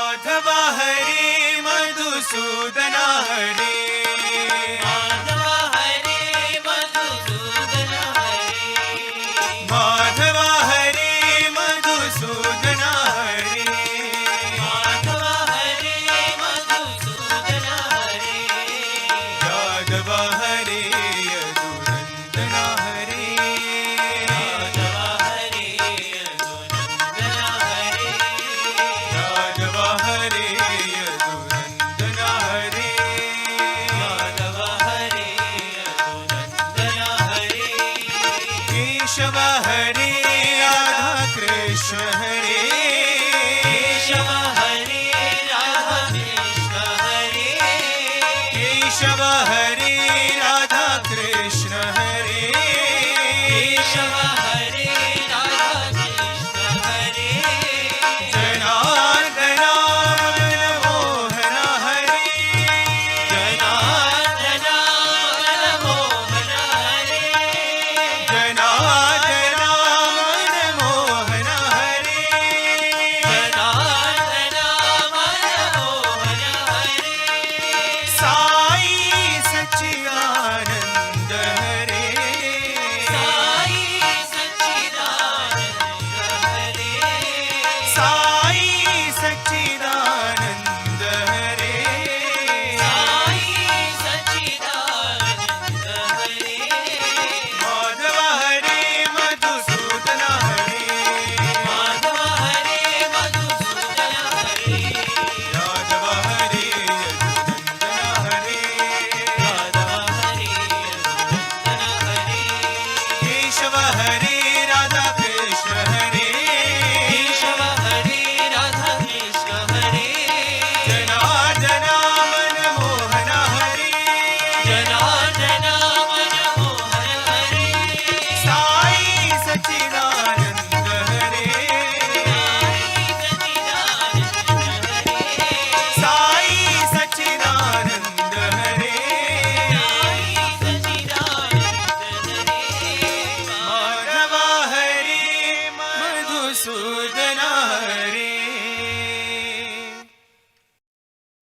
Madhav Hare Madhusudan Hare Madhav Hare Madhusudan Hare Madhav Hare Madhusudan Hare Madhav Hare Madhusudan Hare Yadav Hare Yadunandan Hare Yadav Hare Yadunandan Hare Yadav Hare Yadunandan Hare Yadav Hare Yadunandan Hare Keshav Hare Radha Krishna Hare